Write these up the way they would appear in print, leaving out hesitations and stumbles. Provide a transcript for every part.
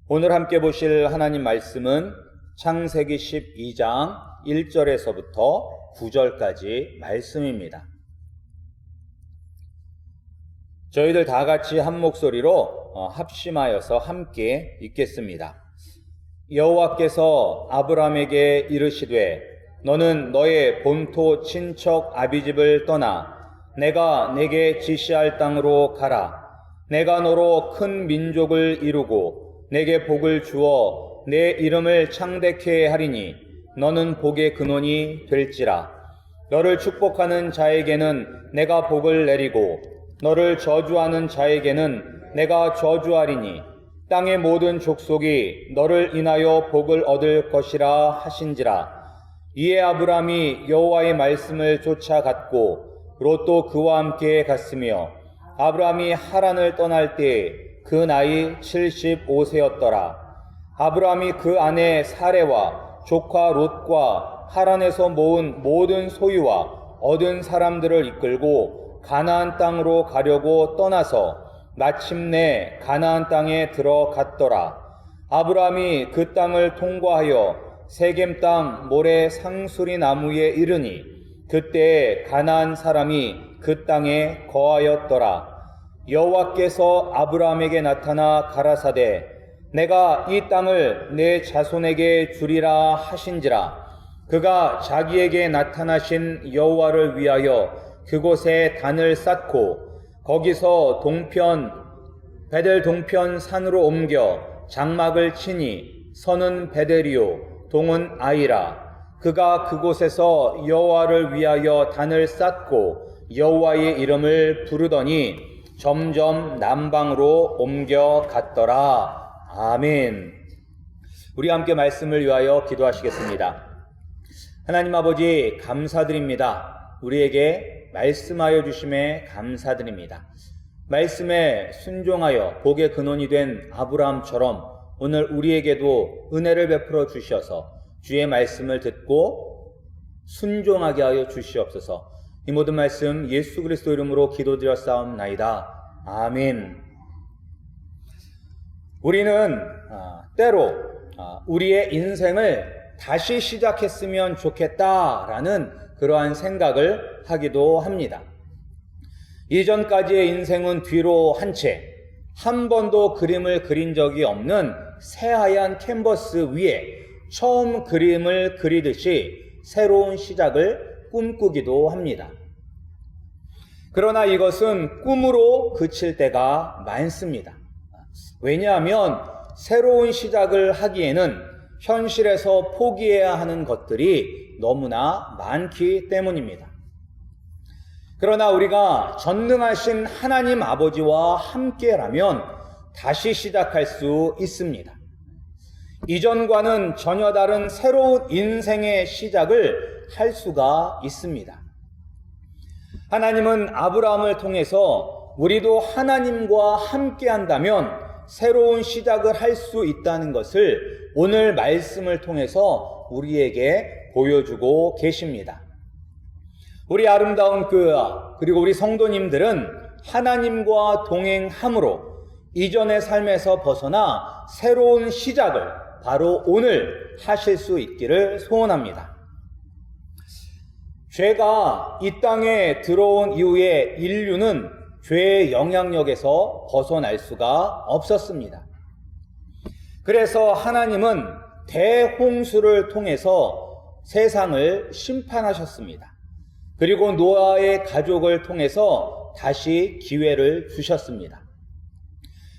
오늘 함께 보실 하나님 말씀은 창세기 12장 1절에서부터 9절까지 말씀입니다. 저희들 다 같이 한 목소리로 합심하여서 함께 읽겠습니다. 여호와께서 아브라함에게 이르시되 너는 너의 본토 친척 아비집을 떠나 내가 내게 지시할 땅으로 가라. 내가 너로 큰 민족을 이루고 내게 복을 주어 내 이름을 창대케 하리니 너는 복의 근원이 될지라. 너를 축복하는 자에게는 내가 복을 내리고 너를 저주하는 자에게는 내가 저주하리니 땅의 모든 족속이 너를 인하여 복을 얻을 것이라 하신지라. 이에 아브라함이 여호와의 말씀을 쫓아갔고 롯도 그와 함께 갔으며 아브라함이 하란을 떠날 때 그 나이 75세였더라. 아브라함이 그 아내 사레와 조카 롯과 하란에서 모은 모든 소유와 얻은 사람들을 이끌고 가나안 땅으로 가려고 떠나서 마침내 가나안 땅에 들어갔더라. 아브라함이 그 땅을 통과하여 세겜 땅 모래 상수리 나무에 이르니 그때 가나안 사람이 그 땅에 거하였더라. 여호와께서 아브라함에게 나타나 가라사대 내가 이 땅을 내 자손에게 주리라 하신지라. 그가 자기에게 나타나신 여호와를 위하여 그곳에 단을 쌓고 거기서 베델 동편 산으로 옮겨 장막을 치니 서는 베델이요 동은 아이라. 그가 그곳에서 여호와를 위하여 단을 쌓고 여호와의 이름을 부르더니 점점 남방으로 옮겨갔더라. 아멘. 우리 함께 말씀을 위하여 기도하시겠습니다. 하나님 아버지 감사드립니다. 우리에게 말씀하여 주심에 감사드립니다. 말씀에 순종하여 복의 근원이 된 아브라함처럼 오늘 우리에게도 은혜를 베풀어 주셔서 주의 말씀을 듣고 순종하게 하여 주시옵소서. 이 모든 말씀 예수 그리스도 이름으로 기도드렸사옵나이다. 아멘. 우리는 때로 우리의 인생을 다시 시작했으면 좋겠다라는 그러한 생각을 하기도 합니다. 이전까지의 인생은 뒤로 한 채 한 번도 그림을 그린 적이 없는 새하얀 캔버스 위에 처음 그림을 그리듯이 새로운 시작을 꿈꾸기도 합니다. 그러나 이것은 꿈으로 그칠 때가 많습니다. 왜냐하면 새로운 시작을 하기에는 현실에서 포기해야 하는 것들이 너무나 많기 때문입니다. 그러나 우리가 전능하신 하나님 아버지와 함께라면 다시 시작할 수 있습니다. 이전과는 전혀 다른 새로운 인생의 시작을 할 수가 있습니다. 하나님은 아브라함을 통해서 우리도 하나님과 함께 한다면 새로운 시작을 할 수 있다는 것을 오늘 말씀을 통해서 우리에게 보여주고 계십니다. 우리 아름다운 교회와 그리고 우리 성도님들은 하나님과 동행함으로 이전의 삶에서 벗어나 새로운 시작을 바로 오늘 하실 수 있기를 소원합니다. 죄가 이 땅에 들어온 이후에 인류는 죄의 영향력에서 벗어날 수가 없었습니다. 그래서 하나님은 대홍수를 통해서 세상을 심판하셨습니다. 그리고 노아의 가족을 통해서 다시 기회를 주셨습니다.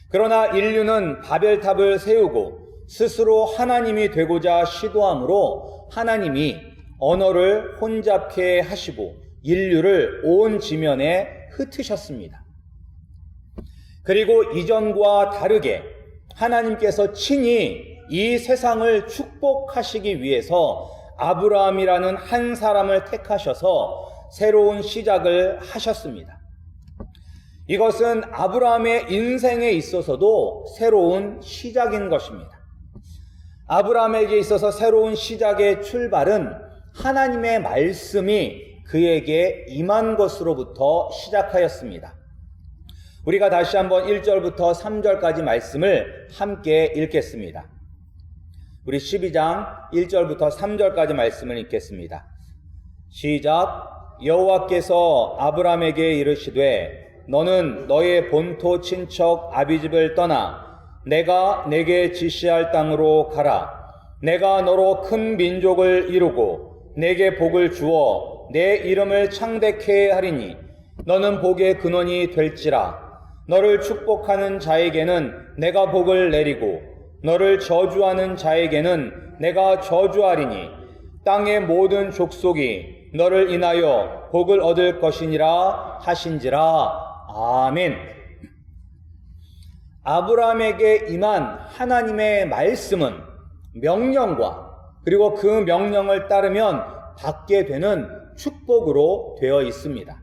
그러나 인류는 바벨탑을 세우고 스스로 하나님이 되고자 시도함으로 하나님이 언어를 혼잡케 하시고 인류를 온 지면에 흩으셨습니다. 그리고 이전과 다르게 하나님께서 친히 이 세상을 축복하시기 위해서 아브라함이라는 한 사람을 택하셔서 새로운 시작을 하셨습니다. 이것은 아브라함의 인생에 있어서도 새로운 시작인 것입니다. 아브라함에게 있어서 새로운 시작의 출발은 하나님의 말씀이 그에게 임한 것으로부터 시작하였습니다. 우리가 다시 한번 1절부터 3절까지 말씀을 함께 읽겠습니다. 우리 12장 1절부터 3절까지 말씀을 읽겠습니다. 시작. 여호와께서 아브람에게 이르시되 너는 너의 본토 친척 아비집을 떠나 내가 내게 지시할 땅으로 가라. 내가 너로 큰 민족을 이루고 내게 복을 주어 내 이름을 창대케 하리니 너는 복의 근원이 될지라. 너를 축복하는 자에게는 내가 복을 내리고 너를 저주하는 자에게는 내가 저주하리니 땅의 모든 족속이 너를 인하여 복을 얻을 것이니라 하신지라. 아멘. 아브라함에게 임한 하나님의 말씀은 명령과 그리고 그 명령을 따르면 받게 되는 축복으로 되어 있습니다.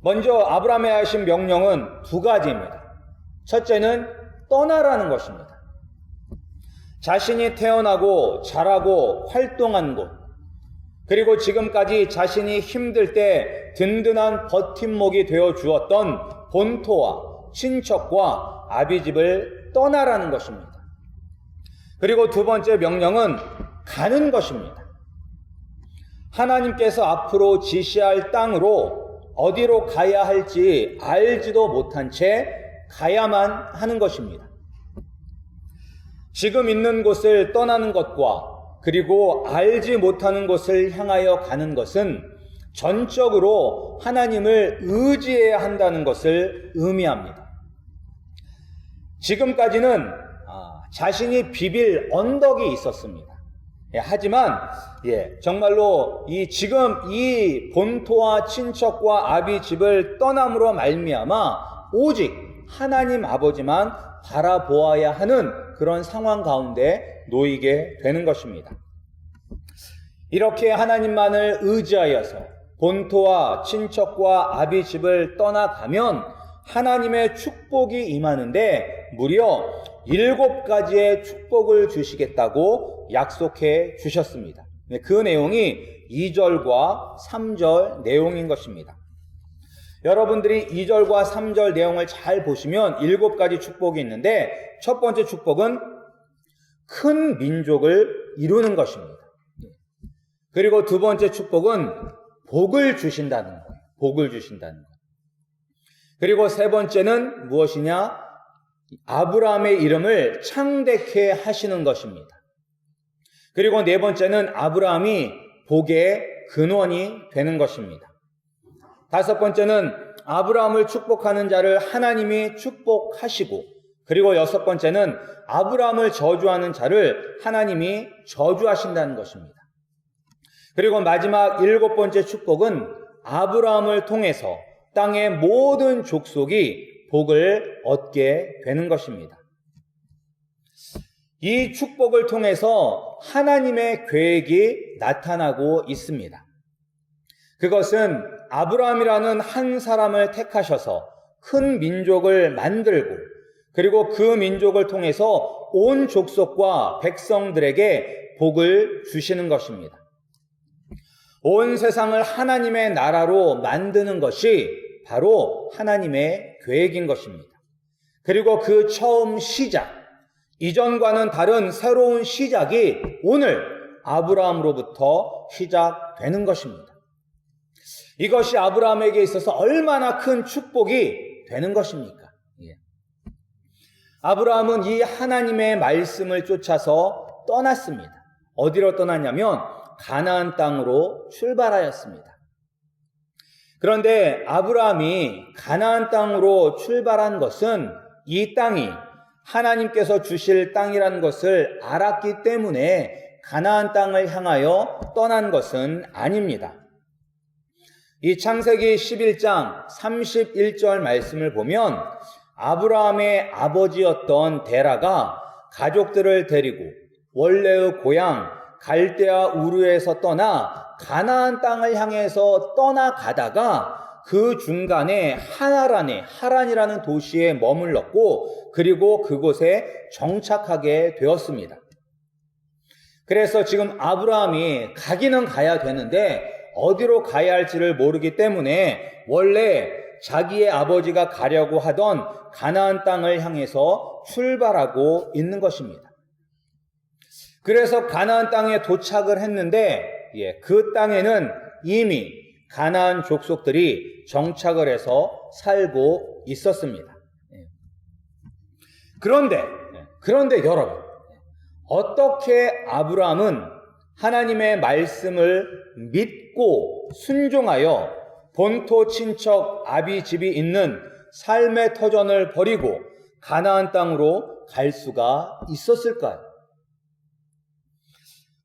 먼저 아브라함에 하신 명령은 두 가지입니다. 첫째는 떠나라는 것입니다. 자신이 태어나고 자라고 활동한 곳, 그리고 지금까지 자신이 힘들 때 든든한 버팀목이 되어 주었던 본토와 친척과 아비집을 떠나라는 것입니다. 그리고 두 번째 명령은 가는 것입니다. 하나님께서 앞으로 지시할 땅으로 어디로 가야 할지 알지도 못한 채 가야만 하는 것입니다. 지금 있는 곳을 떠나는 것과 그리고 알지 못하는 곳을 향하여 가는 것은 전적으로 하나님을 의지해야 한다는 것을 의미합니다. 지금까지는 자신이 비빌 언덕이 있었습니다. 하지만 정말로 지금 이 본토와 친척과 아비 집을 떠남으로 말미암아 오직 하나님 아버지만 바라보아야 하는 그런 상황 가운데 놓이게 되는 것입니다. 이렇게 하나님만을 의지하여서 본토와 친척과 아비 집을 떠나가면 하나님의 축복이 임하는데 무려 7가지의 축복을 주시겠다고 약속해 주셨습니다. 그 내용이 2절과 3절 내용인 것입니다. 여러분들이 2절과 3절 내용을 잘 보시면 7가지 축복이 있는데 첫 번째 축복은 큰 민족을 이루는 것입니다. 그리고 두 번째 축복은 복을 주신다는 거예요. 복을 주신다는 것. 그리고 세 번째는 무엇이냐? 아브라함의 이름을 창대케 하시는 것입니다. 그리고 네 번째는 아브라함이 복의 근원이 되는 것입니다. 다섯 번째는 아브라함을 축복하는 자를 하나님이 축복하시고, 그리고 여섯 번째는 아브라함을 저주하는 자를 하나님이 저주하신다는 것입니다. 그리고 마지막 7번째 축복은 아브라함을 통해서 땅의 모든 족속이 복을 얻게 되는 것입니다. 이 축복을 통해서 하나님의 계획이 나타나고 있습니다. 그것은 아브라함이라는 한 사람을 택하셔서 큰 민족을 만들고, 그리고 그 민족을 통해서 온 족속과 백성들에게 복을 주시는 것입니다. 온 세상을 하나님의 나라로 만드는 것이 바로 하나님의 계획인 것입니다. 그리고 그 처음 시작, 이전과는 다른 새로운 시작이 오늘 아브라함으로부터 시작되는 것입니다. 이것이 아브라함에게 있어서 얼마나 큰 축복이 되는 것입니까? 아브라함은 이 하나님의 말씀을 쫓아서 떠났습니다. 어디로 떠났냐면 가나안 땅으로 출발하였습니다. 그런데 아브라함이 가나안 땅으로 출발한 것은 이 땅이 하나님께서 주실 땅이라는 것을 알았기 때문에 가나안 땅을 향하여 떠난 것은 아닙니다. 이 창세기 11장 31절 말씀을 보면 아브라함의 아버지였던 데라가 가족들을 데리고 원래의 고향 갈대아 우르에서 떠나 가나안 땅을 향해서 떠나가다가 그 중간에 하란이라는 도시에 머물렀고, 그리고 그곳에 정착하게 되었습니다. 그래서 지금 아브라함이 가기는 가야 되는데 어디로 가야 할지를 모르기 때문에 원래 자기의 아버지가 가려고 하던 가나안 땅을 향해서 출발하고 있는 것입니다. 그래서 가나안 땅에 도착을 했는데 그 땅에는 이미 가나안 족속들이 정착을 해서 살고 있었습니다. 그런데 여러분, 어떻게 아브라함은 하나님의 말씀을 믿고 순종하여 본토 친척 아비 집이 있는 삶의 터전을 버리고 가나안 땅으로 갈 수가 있었을까요?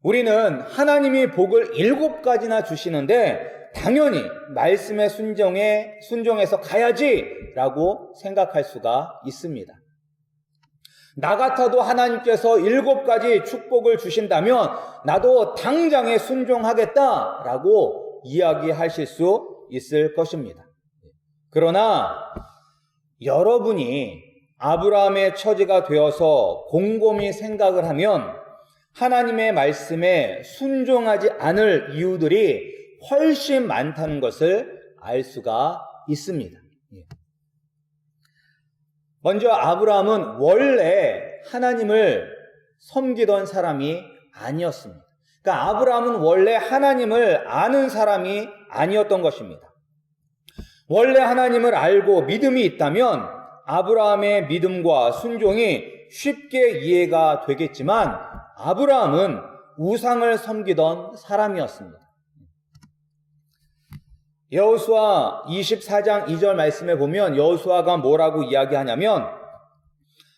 우리는 하나님이 복을 7가지나 주시는데 당연히 말씀에 순종해서 가야지라고 생각할 수가 있습니다. 나 같아도 하나님께서 7가지 축복을 주신다면 나도 당장에 순종하겠다라고 이야기하실 수 있을 것입니다. 그러나 여러분이 아브라함의 처지가 되어서 곰곰이 생각을 하면 하나님의 말씀에 순종하지 않을 이유들이 훨씬 많다는 것을 알 수가 있습니다. 먼저 아브라함은 원래 하나님을 섬기던 사람이 아니었습니다. 그러니까 아브라함은 원래 하나님을 아는 사람이 아니었던 것입니다. 원래 하나님을 알고 믿음이 있다면 아브라함의 믿음과 순종이 쉽게 이해가 되겠지만 아브라함은 우상을 섬기던 사람이었습니다. 여호수아 24장 2절 말씀에 보면 여호수아가 뭐라고 이야기하냐면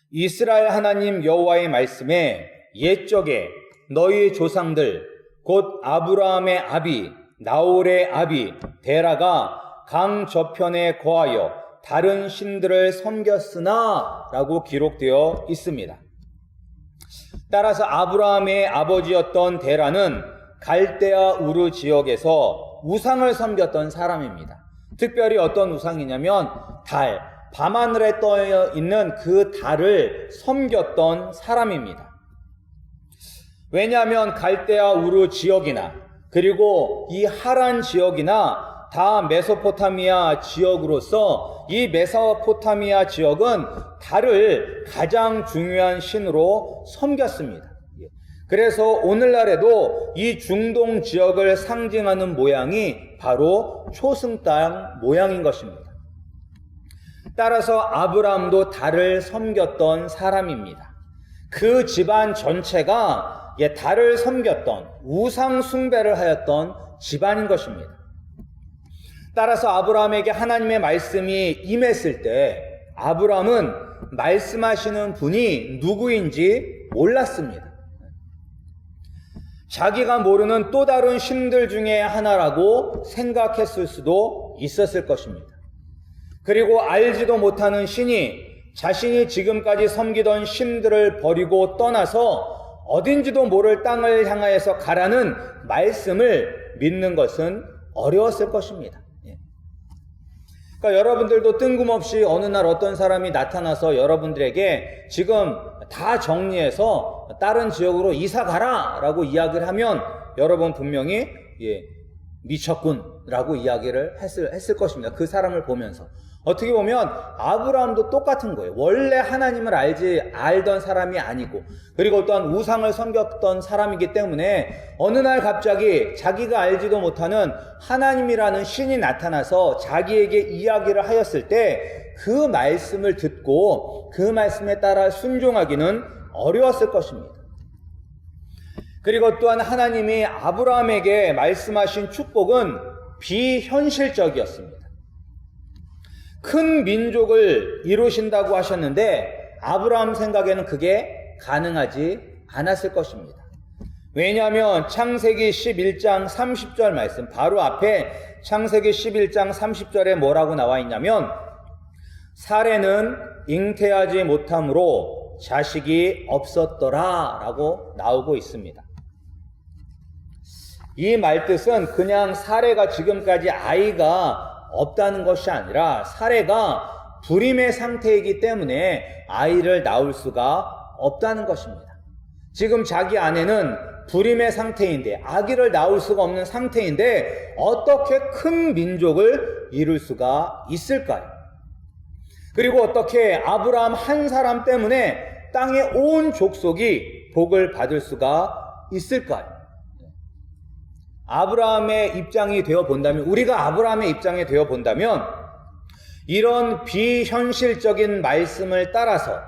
이스라엘 하나님 여호와의 말씀에 옛적에 너희 조상들 곧 아브라함의 아비 나홀의 아비 데라가 강 저편에 거하여 다른 신들을 섬겼으나 라고 기록되어 있습니다. 따라서 아브라함의 아버지였던 데라는 갈대아 우르 지역에서 우상을 섬겼던 사람입니다. 특별히 어떤 우상이냐면 달, 밤하늘에 떠 있는 그 달을 섬겼던 사람입니다. 왜냐하면 갈대아 우르 지역이나 그리고 이 하란 지역이나 다 메소포타미아 지역으로서 이 메소포타미아 지역은 달을 가장 중요한 신으로 섬겼습니다. 그래서 오늘날에도 이 중동 지역을 상징하는 모양이 바로 초승달 모양인 것입니다. 따라서 아브라함도 달을 섬겼던 사람입니다. 그 집안 전체가 달을 섬겼던 우상 숭배를 하였던 집안인 것입니다. 따라서 아브라함에게 하나님의 말씀이 임했을 때 아브라함은 말씀하시는 분이 누구인지 몰랐습니다. 자기가 모르는 또 다른 신들 중에 하나라고 생각했을 수도 있었을 것입니다. 그리고 알지도 못하는 신이 자신이 지금까지 섬기던 신들을 버리고 떠나서 어딘지도 모를 땅을 향하여서 가라는 말씀을 믿는 것은 어려웠을 것입니다. 그러니까 여러분들도 뜬금없이 어느 날 어떤 사람이 나타나서 여러분들에게 지금 다 정리해서 다른 지역으로 이사 가라 라고 이야기를 하면 여러분 분명히 미쳤군 라고 이야기를 했을 것입니다. 그 사람을 보면서. 어떻게 보면 아브라함도 똑같은 거예요. 원래 하나님을 알던 사람이 아니고 그리고 또한 우상을 섬겼던 사람이기 때문에 어느 날 갑자기 자기가 알지도 못하는 하나님이라는 신이 나타나서 자기에게 이야기를 하였을 때 그 말씀을 듣고 그 말씀에 따라 순종하기는 어려웠을 것입니다. 그리고 또한 하나님이 아브라함에게 말씀하신 축복은 비현실적이었습니다. 큰 민족을 이루신다고 하셨는데 아브라함 생각에는 그게 가능하지 않았을 것입니다. 왜냐하면 창세기 11장 30절 말씀 바로 앞에 창세기 11장 30절에 뭐라고 나와 있냐면 사레는 잉태하지 못함으로 자식이 없었더라 라고 나오고 있습니다. 이 말뜻은 그냥 사레가 지금까지 아이가 없다는 것이 아니라 사레가 불임의 상태이기 때문에 아이를 낳을 수가 없다는 것입니다. 지금 자기 아내는 불임의 상태인데, 아기를 낳을 수가 없는 상태인데 어떻게 큰 민족을 이룰 수가 있을까요? 그리고 어떻게 아브라함 한 사람 때문에 땅의 온 족속이 복을 받을 수가 있을까요? 아브라함의 입장이 되어 본다면, 우리가 아브라함의 입장에 되어 본다면 이런 비현실적인 말씀을 따라서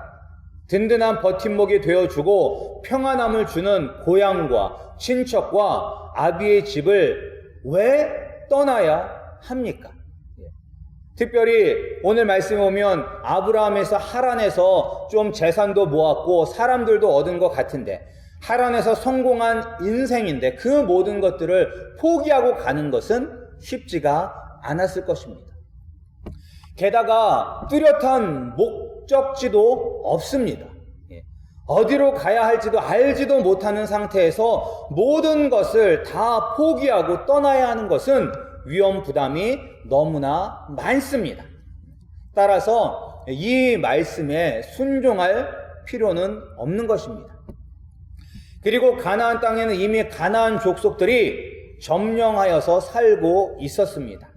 든든한 버팀목이 되어주고 평안함을 주는 고향과 친척과 아비의 집을 왜 떠나야 합니까? 특별히 오늘 말씀에 보면 아브라함에서 하란에서 좀 재산도 모았고 사람들도 얻은 것 같은데, 하란에서 성공한 인생인데 그 모든 것들을 포기하고 가는 것은 쉽지가 않았을 것입니다. 게다가 뚜렷한 목적지도 없습니다. 어디로 가야 할지도 알지도 못하는 상태에서 모든 것을 다 포기하고 떠나야 하는 것은 위험 부담이 너무나 많습니다. 따라서 이 말씀에 순종할 필요는 없는 것입니다. 그리고 가나안 땅에는 이미 가나안 족속들이 점령하여서 살고 있었습니다.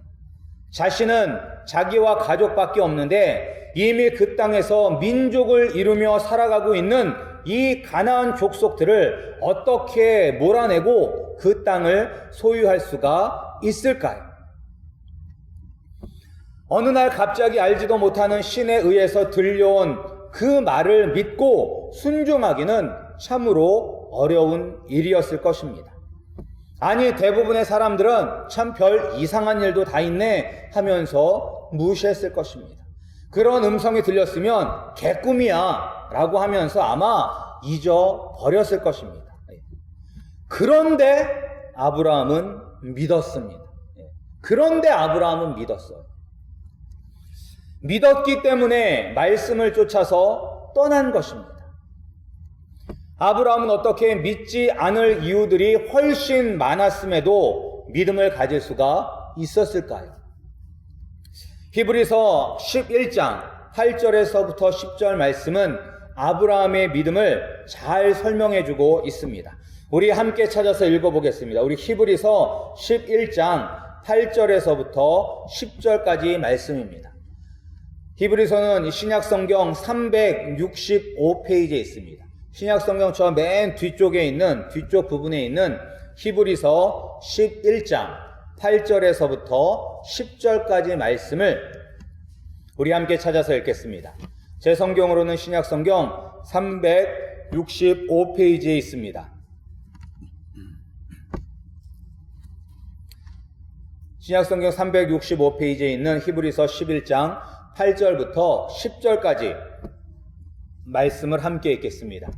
자신은 자기와 가족밖에 없는데 이미 그 땅에서 민족을 이루며 살아가고 있는 이 가나안 족속들을 어떻게 몰아내고 그 땅을 소유할 수가 있을까요? 어느 날 갑자기 알지도 못하는 신에 의해서 들려온 그 말을 믿고 순종하기는 참으로 어려운 일이었을 것입니다. 아니, 대부분의 사람들은 참 별 이상한 일도 다 있네 하면서 무시했을 것입니다. 그런 음성이 들렸으면 개꿈이야 라고 하면서 아마 잊어버렸을 것입니다. 그런데 아브라함은 믿었습니다. 그런데 아브라함은 믿었어요. 믿었기 때문에 말씀을 쫓아서 떠난 것입니다. 아브라함은 어떻게 믿지 않을 이유들이 훨씬 많았음에도 믿음을 가질 수가 있었을까요? 히브리서 11장 8절에서부터 10절 말씀은 아브라함의 믿음을 잘 설명해주고 있습니다. 우리 함께 찾아서 읽어보겠습니다. 우리 히브리서 11장 8절에서부터 10절까지 말씀입니다. 히브리서는 신약성경 365페이지에 있습니다. 신약성경 저 맨 뒤쪽에 있는, 뒤쪽 부분에 있는 히브리서 11장 8절에서부터 10절까지 말씀을 우리 함께 찾아서 읽겠습니다. 제 성경으로는 신약성경 365페이지에 있습니다. 신약성경 365페이지에 있는 히브리서 11장 8절부터 10절까지 말씀을 함께 읽겠습니다.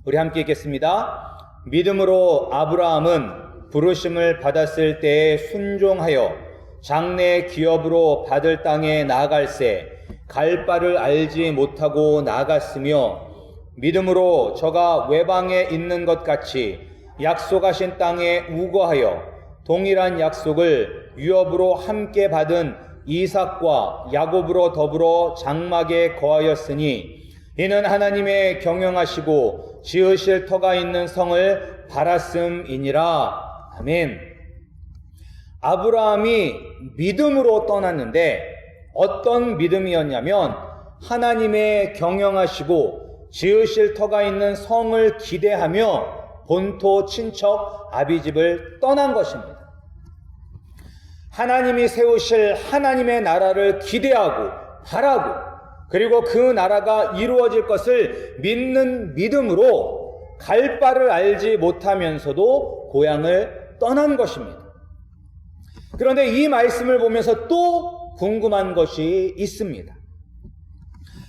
우리 함께 읽겠습니다. 믿음으로 아브라함은 부르심을 받았을 때에 순종하여 장래 기업으로 받을 땅에 나아갈새 갈 바를 알지 못하고 나아갔으며, 믿음으로 저가 외방에 있는 것 같이 약속하신 땅에 우거하여 동일한 약속을 유업으로 함께 받은 이삭과 야곱으로 더불어 장막에 거하였으니, 이는 하나님의 경영하시고 지으실 터가 있는 성을 바랐음이니라. 아멘. 아브라함이 믿음으로 떠났는데 어떤 믿음이었냐면 하나님의 경영하시고 지으실 터가 있는 성을 기대하며 본토 친척 아비집을 떠난 것입니다. 하나님이 세우실 하나님의 나라를 기대하고 바라고, 그리고 그 나라가 이루어질 것을 믿는 믿음으로 갈 바를 알지 못하면서도 고향을 떠난 것입니다. 그런데 이 말씀을 보면서 또 궁금한 것이 있습니다.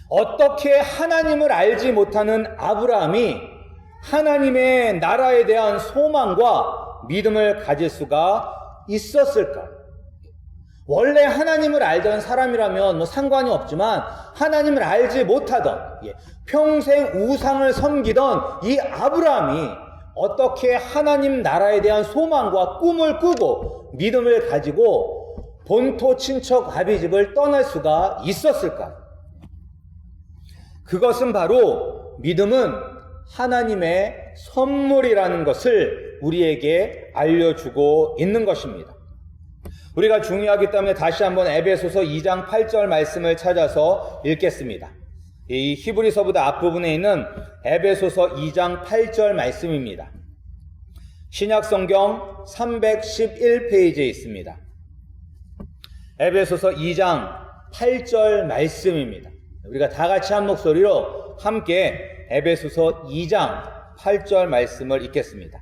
어떻게 하나님을 알지 못하는 아브라함이 하나님의 나라에 대한 소망과 믿음을 가질 수가 있었을까? 원래 하나님을 알던 사람이라면 상관이 없지만 하나님을 알지 못하던, 평생 우상을 섬기던 이 아브라함이 어떻게 하나님 나라에 대한 소망과 꿈을 꾸고 믿음을 가지고 본토 친척 아비집을 떠날 수가 있었을까? 그것은 바로 믿음은 하나님의 선물이라는 것을 우리에게 알려주고 있는 것입니다. 우리가 중요하기 때문에 다시 한번 에베소서 2장 8절 말씀을 찾아서 읽겠습니다. 이 히브리서보다 앞부분에 있는 에베소서 2장 8절 말씀입니다. 신약성경 311페이지에 있습니다. 에베소서 2장 8절 말씀입니다. 우리가 다 같이 한 목소리로 함께 에베소서 2장 8절 말씀을 읽겠습니다.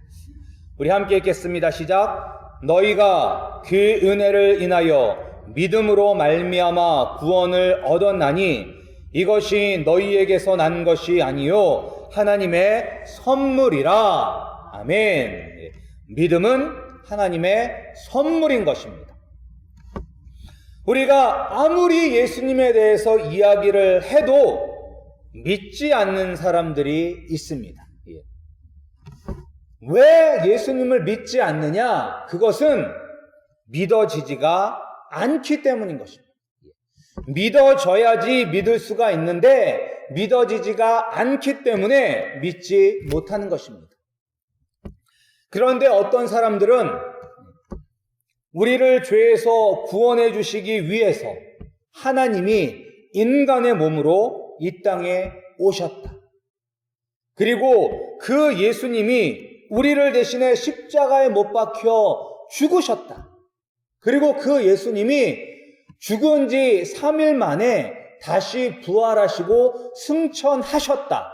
우리 함께 읽겠습니다. 시작. 너희가 그 은혜를 인하여 믿음으로 말미암아 구원을 얻었나니 이것이 너희에게서 난 것이 아니요 하나님의 선물이라. 아멘. 믿음은 하나님의 선물인 것입니다. 우리가 아무리 예수님에 대해서 이야기를 해도 믿지 않는 사람들이 있습니다. 왜 예수님을 믿지 않느냐? 그것은 믿어지지가 않기 때문인 것입니다. 믿어져야지 믿을 수가 있는데 믿어지지가 않기 때문에 믿지 못하는 것입니다. 그런데 어떤 사람들은 우리를 죄에서 구원해 주시기 위해서 하나님이 인간의 몸으로 이 땅에 오셨다. 그리고 그 예수님이 우리를 대신해 십자가에 못 박혀 죽으셨다. 그리고 그 예수님이 죽은 지 3일 만에 다시 부활하시고 승천하셨다.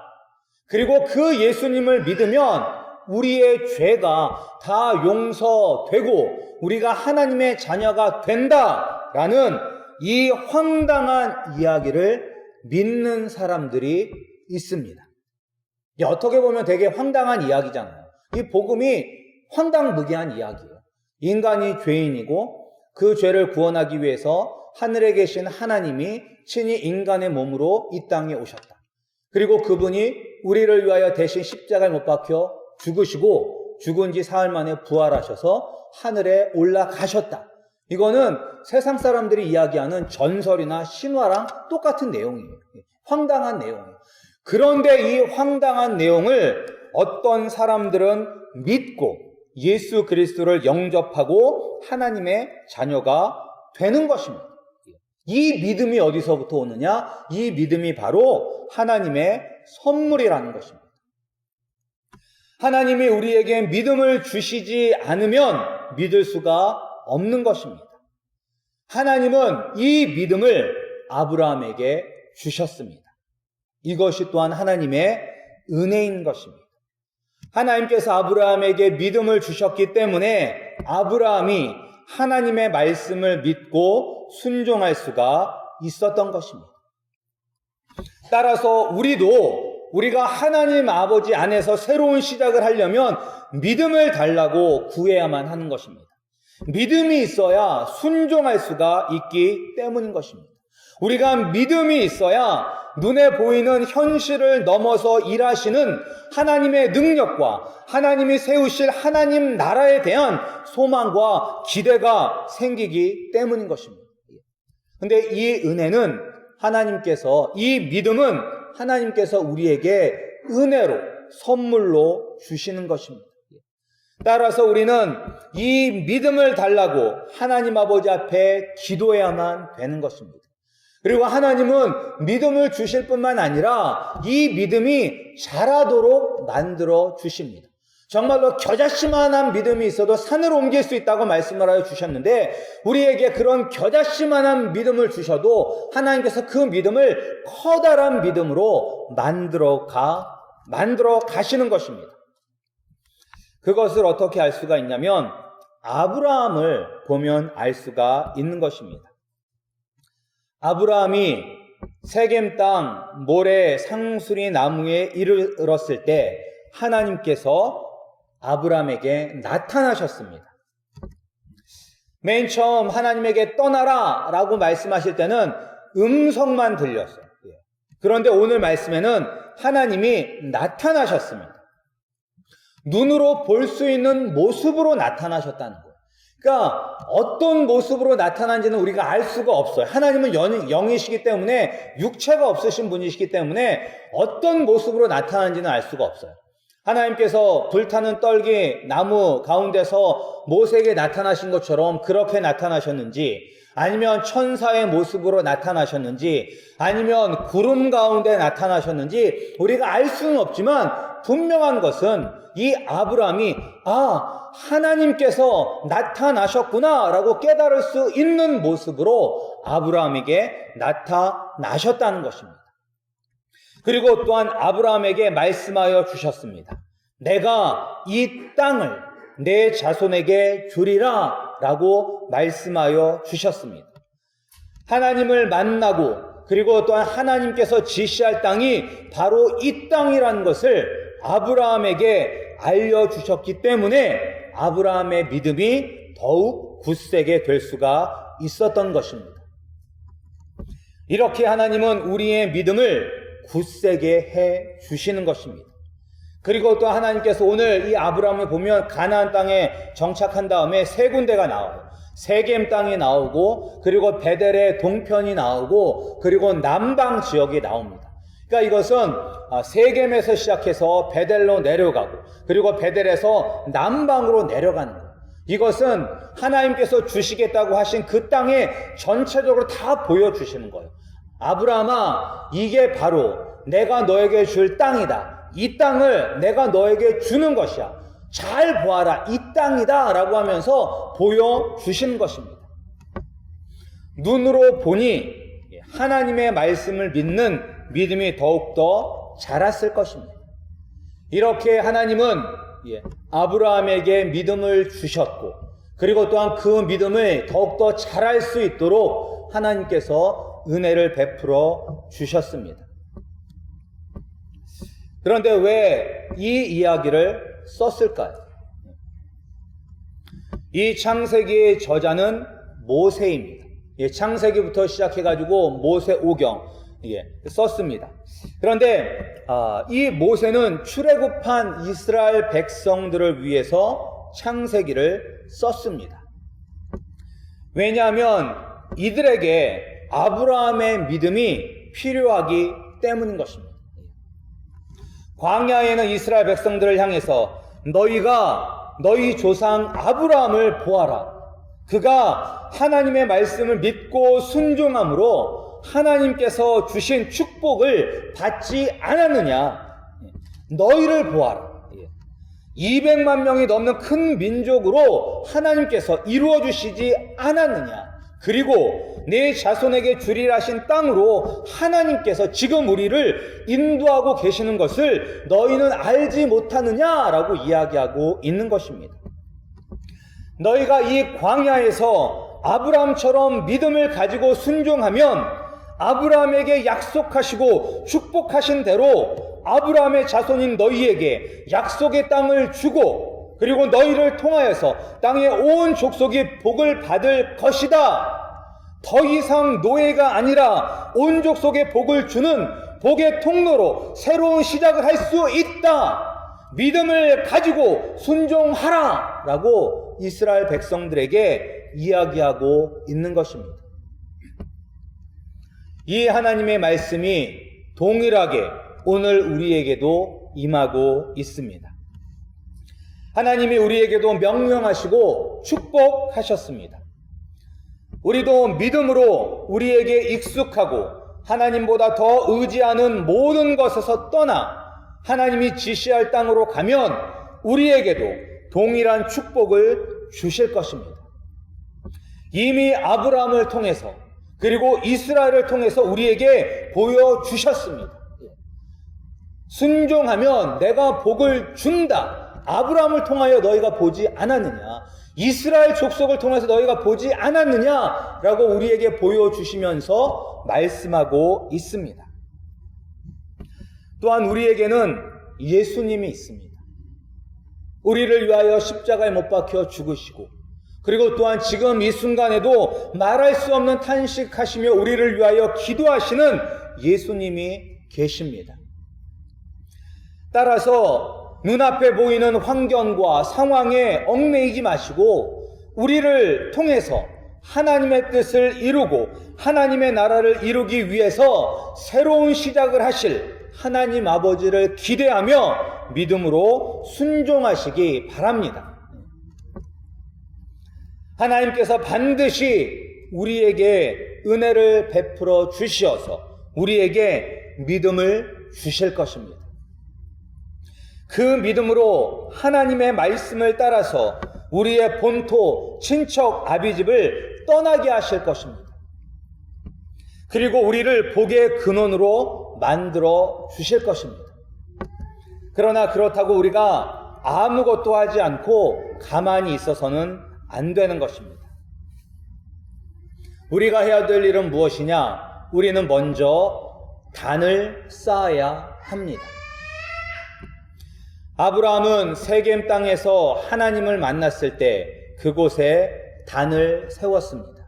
그리고 그 예수님을 믿으면 우리의 죄가 다 용서되고 우리가 하나님의 자녀가 된다라는 이 황당한 이야기를 믿는 사람들이 있습니다. 어떻게 보면 되게 황당한 이야기잖아요. 이 복음이 황당무계한 이야기예요. 인간이 죄인이고 그 죄를 구원하기 위해서 하늘에 계신 하나님이 친히 인간의 몸으로 이 땅에 오셨다. 그리고 그분이 우리를 위하여 대신 십자가에 못 박혀 죽으시고 죽은 지 사흘 만에 부활하셔서 하늘에 올라가셨다. 이거는 세상 사람들이 이야기하는 전설이나 신화랑 똑같은 내용이에요. 황당한 내용이에요. 그런데 이 황당한 내용을 어떤 사람들은 믿고 예수 그리스도를 영접하고 하나님의 자녀가 되는 것입니다. 이 믿음이 어디서부터 오느냐? 이 믿음이 바로 하나님의 선물이라는 것입니다. 하나님이 우리에게 믿음을 주시지 않으면 믿을 수가 없는 것입니다. 하나님은 이 믿음을 아브라함에게 주셨습니다. 이것이 또한 하나님의 은혜인 것입니다. 하나님께서 아브라함에게 믿음을 주셨기 때문에 아브라함이 하나님의 말씀을 믿고 순종할 수가 있었던 것입니다. 따라서 우리가 하나님 아버지 안에서 새로운 시작을 하려면 믿음을 달라고 구해야만 하는 것입니다. 믿음이 있어야 순종할 수가 있기 때문인 것입니다. 우리가 믿음이 있어야 눈에 보이는 현실을 넘어서 일하시는 하나님의 능력과 하나님이 세우실 하나님 나라에 대한 소망과 기대가 생기기 때문인 것입니다. 그런데 이 은혜는 이 믿음은 하나님께서 우리에게 은혜로 선물로 주시는 것입니다. 따라서 우리는 이 믿음을 달라고 하나님 아버지 앞에 기도해야만 되는 것입니다. 그리고 하나님은 믿음을 주실 뿐만 아니라 이 믿음이 자라도록 만들어 주십니다. 정말로 겨자씨만한 믿음이 있어도 산을 옮길 수 있다고 말씀을 하여 주셨는데 우리에게 그런 겨자씨만한 믿음을 주셔도 하나님께서 그 믿음을 커다란 믿음으로 만들어 가시는 것입니다. 그것을 어떻게 알 수가 있냐면 아브라함을 보면 알 수가 있는 것입니다. 아브라함이 세겜 땅 모래 상수리 나무에 이르렀을 때 하나님께서 아브라함에게 나타나셨습니다. 맨 처음 하나님에게 떠나라 라고 말씀하실 때는 음성만 들렸어요. 그런데 오늘 말씀에는 하나님이 나타나셨습니다. 눈으로 볼 수 있는 모습으로 나타나셨다는 거예요. 그러니까 어떤 모습으로 나타난지는 우리가 알 수가 없어요. 하나님은 영이시기 때문에 육체가 없으신 분이시기 때문에 어떤 모습으로 나타난지는 알 수가 없어요. 하나님께서 불타는 떨기 나무 가운데서 모세에게 나타나신 것처럼 그렇게 나타나셨는지, 아니면 천사의 모습으로 나타나셨는지, 아니면 구름 가운데 나타나셨는지 우리가 알 수는 없지만 분명한 것은 이 아브라함이 하나님께서 나타나셨구나 라고 깨달을 수 있는 모습으로 아브라함에게 나타나셨다는 것입니다. 그리고 또한 아브라함에게 말씀하여 주셨습니다. 내가 이 땅을 내 자손에게 주리라 라고 말씀하여 주셨습니다. 하나님을 만나고 그리고 또한 하나님께서 지시할 땅이 바로 이 땅이라는 것을 아브라함에게 알려주셨기 때문에 아브라함의 믿음이 더욱 굳세게 될 수가 있었던 것입니다. 이렇게 하나님은 우리의 믿음을 굳세게 해 주시는 것입니다. 그리고 또 하나님께서 오늘 이 아브라함을 보면 가나안 땅에 정착한 다음에 세 군데가 나와요. 세겜 땅이 나오고, 그리고 베델의 동편이 나오고, 그리고 남방 지역이 나옵니다. 그러니까 이것은 세겜에서 시작해서 베델로 내려가고, 그리고 베델에서 남방으로 내려가는 거예요. 이것은 하나님께서 주시겠다고 하신 그 땅에 전체적으로 다 보여주시는 거예요. 아브라함아, 이게 바로 내가 너에게 줄 땅이다. 이 땅을 내가 너에게 주는 것이야. 잘 보아라. 이 땅이다 라고 하면서 보여주시는 것입니다. 눈으로 보니 하나님의 말씀을 믿는 믿음이 더욱더 자랐을 것입니다. 이렇게 하나님은 아브라함에게 믿음을 주셨고, 그리고 또한 그 믿음을 더욱더 자랄 수 있도록 하나님께서 은혜를 베풀어 주셨습니다. 그런데 왜 이 이야기를 썼을까요? 이 창세기의 저자는 모세입니다. 창세기부터 시작해가지고 모세오경 썼습니다. 그런데 이 모세는 출애굽한 이스라엘 백성들을 위해서 창세기를 썼습니다. 왜냐하면 이들에게 아브라함의 믿음이 필요하기 때문인 것입니다. 광야에는 이스라엘 백성들을 향해서 너희가 너희 조상 아브라함을 보아라. 그가 하나님의 말씀을 믿고 순종함으로 하나님께서 주신 축복을 받지 않았느냐. 너희를 보아라. 200만 명이 넘는 큰 민족으로 하나님께서 이루어 주시지 않았느냐. 그리고 내 자손에게 주리라 하신 땅으로 하나님께서 지금 우리를 인도하고 계시는 것을 너희는 알지 못하느냐라고 이야기하고 있는 것입니다. 너희가 이 광야에서 아브라함처럼 믿음을 가지고 순종하면 아브라함에게 약속하시고 축복하신 대로 아브라함의 자손인 너희에게 약속의 땅을 주고, 그리고 너희를 통하여서 땅의 온 족속이 복을 받을 것이다. 더 이상 노예가 아니라 온 족속에 복을 주는 복의 통로로 새로운 시작을 할 수 있다. 믿음을 가지고 순종하라 라고 이스라엘 백성들에게 이야기하고 있는 것입니다. 이 하나님의 말씀이 동일하게 오늘 우리에게도 임하고 있습니다. 하나님이 우리에게도 명령하시고 축복하셨습니다. 우리도 믿음으로 우리에게 익숙하고 하나님보다 더 의지하는 모든 것에서 떠나 하나님이 지시할 땅으로 가면 우리에게도 동일한 축복을 주실 것입니다. 이미 아브라함을 통해서 그리고 이스라엘을 통해서 우리에게 보여주셨습니다. 순종하면 내가 복을 준다. 아브라함을 통하여 너희가 보지 않았느냐? 이스라엘 족속을 통해서 너희가 보지 않았느냐? 라고 우리에게 보여주시면서 말씀하고 있습니다. 또한 우리에게는 예수님이 있습니다. 우리를 위하여 십자가에 못 박혀 죽으시고, 그리고 또한 지금 이 순간에도 말할 수 없는 탄식하시며 우리를 위하여 기도하시는 예수님이 계십니다. 따라서 눈앞에 보이는 환경과 상황에 얽매이지 마시고 우리를 통해서 하나님의 뜻을 이루고 하나님의 나라를 이루기 위해서 새로운 시작을 하실 하나님 아버지를 기대하며 믿음으로 순종하시기 바랍니다. 하나님께서 반드시 우리에게 은혜를 베풀어 주시어서 우리에게 믿음을 주실 것입니다. 그 믿음으로 하나님의 말씀을 따라서 우리의 본토, 친척, 아비집을 떠나게 하실 것입니다. 그리고 우리를 복의 근원으로 만들어 주실 것입니다. 그러나 그렇다고 우리가 아무것도 하지 않고 가만히 있어서는 안 되는 것입니다. 우리가 해야 될 일은 무엇이냐? 우리는 먼저 단을 쌓아야 합니다. 아브라함은 세겜 땅에서 하나님을 만났을 때 그곳에 단을 세웠습니다.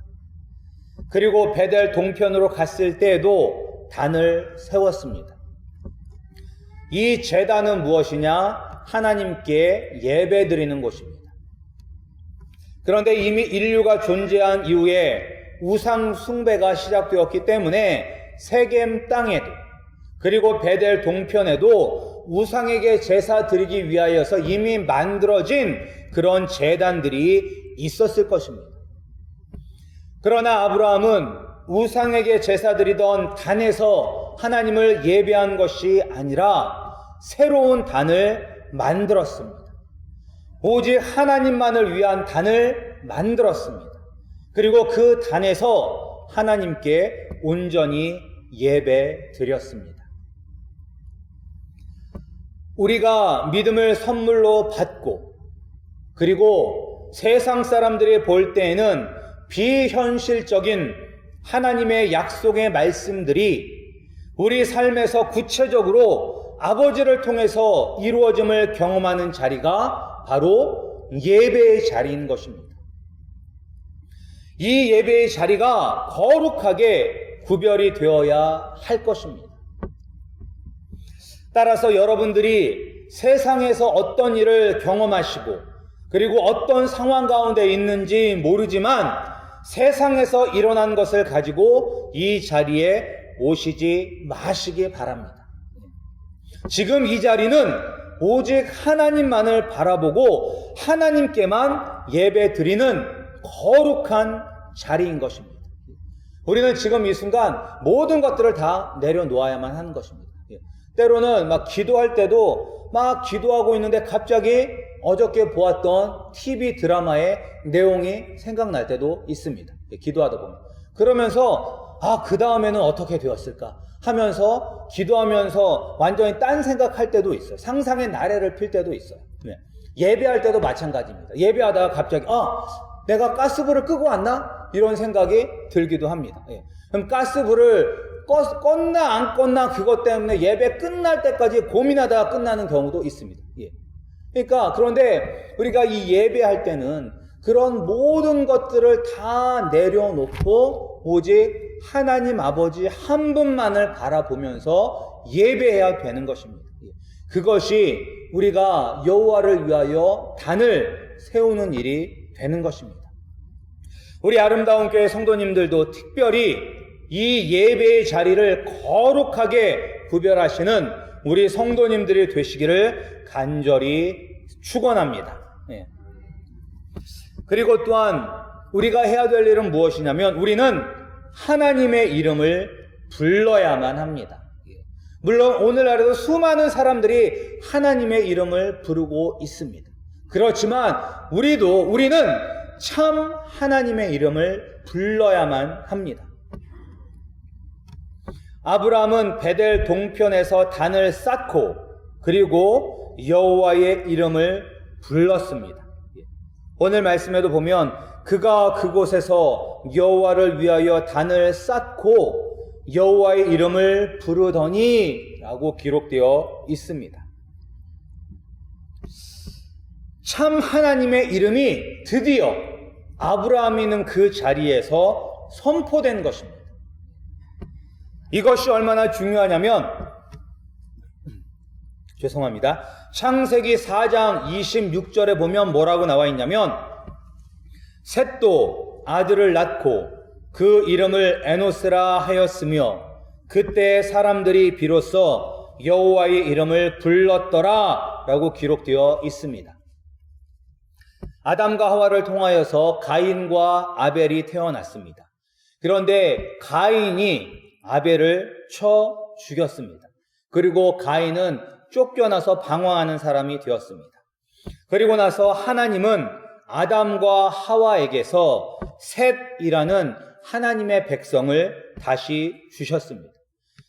그리고 베델 동편으로 갔을 때에도 단을 세웠습니다. 이 제단은 무엇이냐? 하나님께 예배 드리는 곳입니다. 그런데 이미 인류가 존재한 이후에 우상 숭배가 시작되었기 때문에 세겜 땅에도 그리고 베델 동편에도 우상에게 제사 드리기 위하여서 이미 만들어진 그런 제단들이 있었을 것입니다. 그러나 아브라함은 우상에게 제사 드리던 단에서 하나님을 예배한 것이 아니라 새로운 단을 만들었습니다. 오직 하나님만을 위한 단을 만들었습니다. 그리고 그 단에서 하나님께 온전히 예배 드렸습니다. 우리가 믿음을 선물로 받고 그리고 세상 사람들이 볼 때에는 비현실적인 하나님의 약속의 말씀들이 우리 삶에서 구체적으로 아버지를 통해서 이루어짐을 경험하는 자리가 바로 예배의 자리인 것입니다. 이 예배의 자리가 거룩하게 구별이 되어야 할 것입니다. 따라서 여러분들이 세상에서 어떤 일을 경험하시고 그리고 어떤 상황 가운데 있는지 모르지만 세상에서 일어난 것을 가지고 이 자리에 오시지 마시기 바랍니다. 지금 이 자리는 오직 하나님만을 바라보고 하나님께만 예배 드리는 거룩한 자리인 것입니다. 우리는 지금 이 순간 모든 것들을 다 내려놓아야만 하는 것입니다. 때로는 막 기도할 때도 막 기도하고 있는데 갑자기 어저께 보았던 TV 드라마의 내용이 생각날 때도 있습니다. 기도하다 보면. 그러면서 그 다음에는 어떻게 되었을까 하면서 기도하면서 완전히 딴 생각할 때도 있어요. 상상의 나래를 필 때도 있어요. 예배할 때도 마찬가지입니다. 예배하다가 갑자기 내가 가스불을 끄고 왔나? 이런 생각이 들기도 합니다. 그럼 가스불을 껐나 안 껐나 그것 때문에 예배 끝날 때까지 고민하다가 끝나는 경우도 있습니다. 그러니까 그런데 우리가 이 예배할 때는 그런 모든 것들을 다 내려놓고 오직 하나님 아버지 한 분만을 바라보면서 예배해야 되는 것입니다. 그것이 우리가 여호와를 위하여 단을 세우는 일이 되는 것입니다. 우리 아름다운 교회 성도님들도 특별히 이 예배의 자리를 거룩하게 구별하시는 우리 성도님들이 되시기를 간절히 축원합니다. 그리고 또한 우리가 해야 될 일은 무엇이냐면 우리는 하나님의 이름을 불러야만 합니다. 물론 오늘날에도 수많은 사람들이 하나님의 이름을 부르고 있습니다. 그렇지만 우리는 참 하나님의 이름을 불러야만 합니다. 아브라함은 베델 동편에서 단을 쌓고 그리고 여호와의 이름을 불렀습니다. 오늘 말씀에도 보면 그가 그곳에서 여호와를 위하여 단을 쌓고 여호와의 이름을 부르더니 라고 기록되어 있습니다. 참 하나님의 이름이 드디어 아브라함이 있는 그 자리에서 선포된 것입니다. 이것이 얼마나 중요하냐면 창세기 4장 26절에 보면 뭐라고 나와 있냐면 셋도 아들을 낳고 그 이름을 에노스라 하였으며 그때 사람들이 비로소 여호와의 이름을 불렀더라 라고 기록되어 있습니다. 아담과 하와를 통하여서 가인과 아벨이 태어났습니다. 그런데 가인이 아벨을 쳐 죽였습니다. 그리고 가인은 쫓겨나서 방황하는 사람이 되었습니다. 그리고 나서 하나님은 아담과 하와에게서 셋이라는 하나님의 백성을 다시 주셨습니다.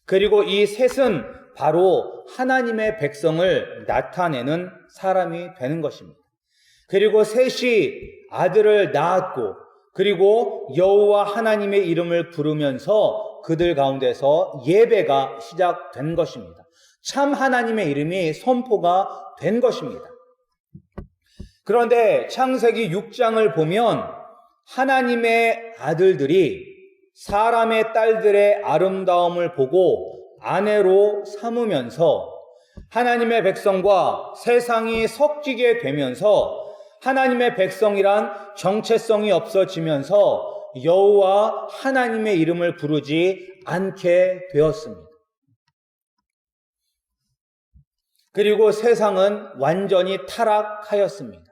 그리고 이 셋은 바로 하나님의 백성을 나타내는 사람이 되는 것입니다. 그리고 셋이 아들을 낳았고, 그리고 여호와 하나님의 이름을 부르면서 그들 가운데서 예배가 시작된 것입니다. 참 하나님의 이름이 선포가 된 것입니다. 그런데 창세기 6장을 보면 하나님의 아들들이 사람의 딸들의 아름다움을 보고 아내로 삼으면서 하나님의 백성과 세상이 섞이게 되면서 하나님의 백성이란 정체성이 없어지면서 여호와 하나님의 이름을 부르지 않게 되었습니다. 그리고 세상은 완전히 타락하였습니다.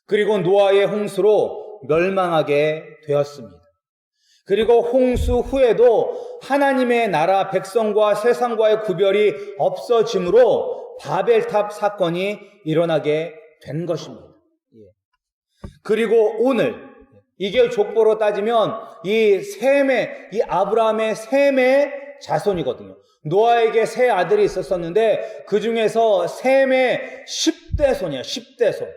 그리고 노아의 홍수로 멸망하게 되었습니다. 그리고 홍수 후에도 하나님의 나라 백성과 세상과의 구별이 없어지므로 바벨탑 사건이 일어나게 된 것입니다. 그리고 오늘 이게 족보로 따지면 이 아브라함의 셈의 자손이거든요. 노아에게 세 아들이 있었었는데 그 중에서 셈의 10대손이에요. 10대손.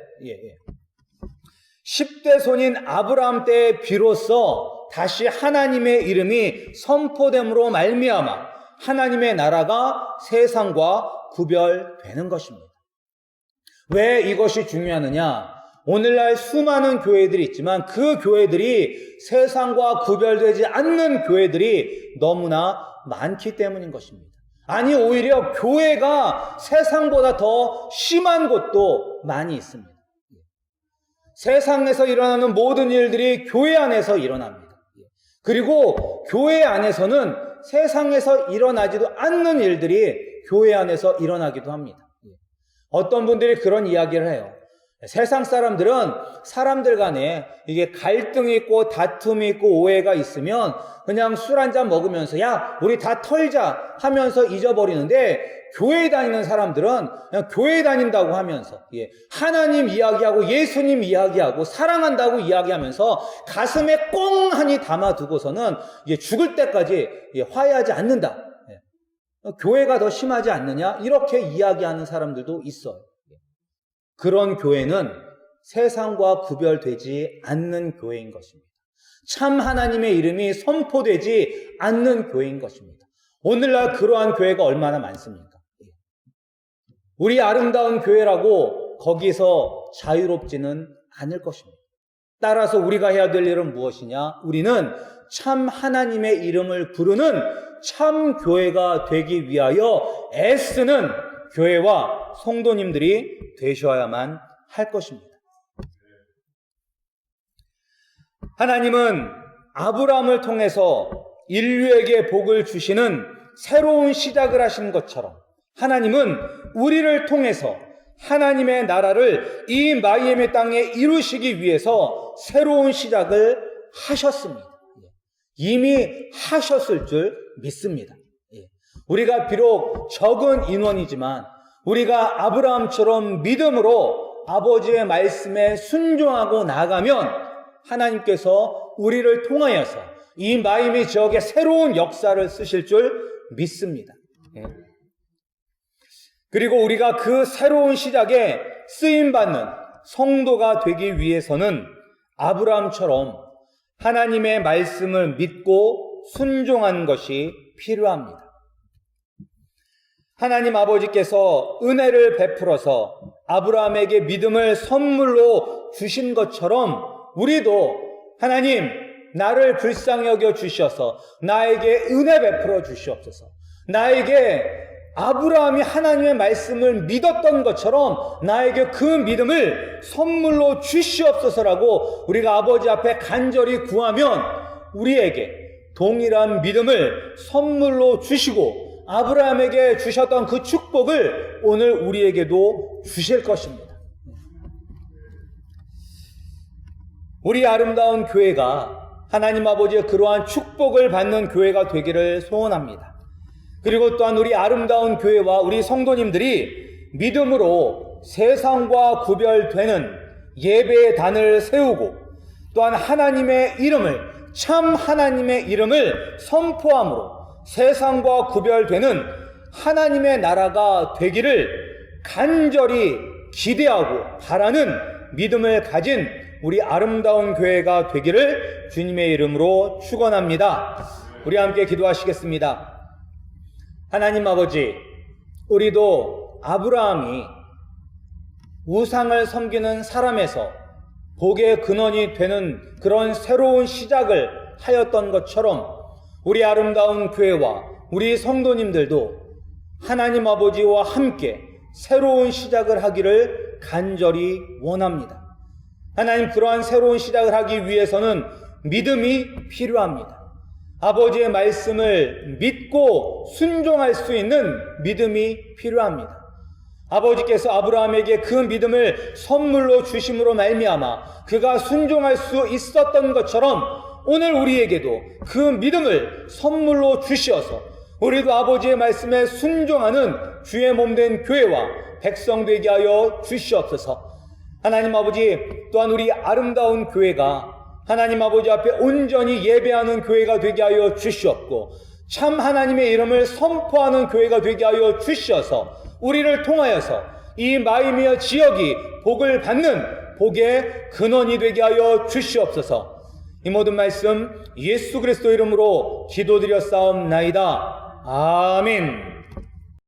10대손인 아브라함 때에 비로소 다시 하나님의 이름이 선포됨으로 말미암아 하나님의 나라가 세상과 구별되는 것입니다. 왜 이것이 중요하느냐? 오늘날 수많은 교회들이 있지만 그 교회들이 세상과 구별되지 않는 교회들이 너무나 많기 때문인 것입니다. 아니, 오히려 교회가 세상보다 더 심한 곳도 많이 있습니다. 세상에서 일어나는 모든 일들이 교회 안에서 일어납니다. 그리고 교회 안에서는 세상에서 일어나지도 않는 일들이 교회 안에서 일어나기도 합니다. 어떤 분들이 그런 이야기를 해요. 세상 사람들은 사람들 간에 이게 갈등이 있고 다툼이 있고 오해가 있으면 그냥 술 한잔 먹으면서 야, 우리 다 털자 하면서 잊어버리는데 교회에 다니는 사람들은 그냥 교회에 다닌다고 하면서 하나님 이야기하고 예수님 이야기하고 사랑한다고 이야기하면서 가슴에 꽁하니 담아두고서는 죽을 때까지 화해하지 않는다. 교회가 더 심하지 않느냐? 이렇게 이야기하는 사람들도 있어요. 그런 교회는 세상과 구별되지 않는 교회인 것입니다. 참 하나님의 이름이 선포되지 않는 교회인 것입니다. 오늘날 그러한 교회가 얼마나 많습니까? 우리 아름다운 교회라고 거기서 자유롭지는 않을 것입니다. 따라서 우리가 해야 될 일은 무엇이냐? 우리는 참 하나님의 이름을 부르는 참 교회가 되기 위하여 애쓰는 교회와 성도님들이 되셔야만 할 것입니다. 하나님은 아브라함을 통해서 인류에게 복을 주시는 새로운 시작을 하신 것처럼 하나님은 우리를 통해서 하나님의 나라를 이 마이애미 땅에 이루시기 위해서 새로운 시작을 하셨습니다. 이미 하셨을 줄 믿습니다. 우리가 비록 적은 인원이지만 우리가 아브라함처럼 믿음으로 아버지의 말씀에 순종하고 나가면 하나님께서 우리를 통하여서 이 마이애미 지역에 새로운 역사를 쓰실 줄 믿습니다. 그리고 우리가 그 새로운 시작에 쓰임받는 성도가 되기 위해서는 아브라함처럼 하나님의 말씀을 믿고 순종한 것이 필요합니다. 하나님 아버지께서 은혜를 베풀어서 아브라함에게 믿음을 선물로 주신 것처럼 우리도 하나님 나를 불쌍히 여겨 주셔서 나에게 은혜 베풀어 주시옵소서. 나에게 아브라함이 하나님의 말씀을 믿었던 것처럼 나에게 그 믿음을 선물로 주시옵소서라고 우리가 아버지 앞에 간절히 구하면 우리에게 동일한 믿음을 선물로 주시고 아브라함에게 주셨던 그 축복을 오늘 우리에게도 주실 것입니다. 우리 아름다운 교회가 하나님 아버지의 그러한 축복을 받는 교회가 되기를 소원합니다. 그리고 또한 우리 아름다운 교회와 우리 성도님들이 믿음으로 세상과 구별되는 예배의 단을 세우고 또한 하나님의 이름을, 참 하나님의 이름을 선포함으로 세상과 구별되는 하나님의 나라가 되기를 간절히 기대하고 바라는 믿음을 가진 우리 아름다운 교회가 되기를 주님의 이름으로 축원합니다. 우리 함께 기도하시겠습니다. 하나님 아버지, 우리도 아브라함이 우상을 섬기는 사람에서 복의 근원이 되는 그런 새로운 시작을 하였던 것처럼 우리 아름다운 교회와 우리 성도님들도 하나님 아버지와 함께 새로운 시작을 하기를 간절히 원합니다. 하나님, 그러한 새로운 시작을 하기 위해서는 믿음이 필요합니다. 아버지의 말씀을 믿고 순종할 수 있는 믿음이 필요합니다. 아버지께서 아브라함에게 그 믿음을 선물로 주심으로 말미암아 그가 순종할 수 있었던 것처럼 오늘 우리에게도 그 믿음을 선물로 주시어서 우리도 아버지의 말씀에 순종하는 주의 몸된 교회와 백성 되게 하여 주시옵소서. 하나님 아버지, 또한 우리 아름다운 교회가 하나님 아버지 앞에 온전히 예배하는 교회가 되게 하여 주시옵고 참 하나님의 이름을 선포하는 교회가 되게 하여 주시어서 우리를 통하여서 이 마이미어 지역이 복을 받는 복의 근원이 되게 하여 주시옵소서. 이 모든 말씀 예수 그리스도 이름으로 기도드렸사옵나이다. 아멘.